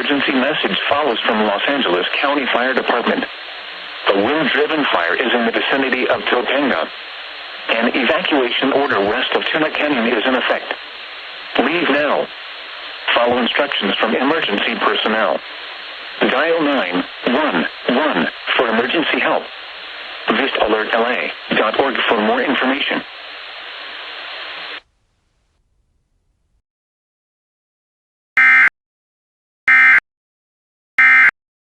emergency message follows from Los Angeles County Fire Department. A wind-driven fire is in the vicinity of Topanga. An evacuation order west of Tuna Canyon is in effect. Leave now. Follow instructions from emergency personnel. Dial 911 for emergency help. Visit alertla.org for more information.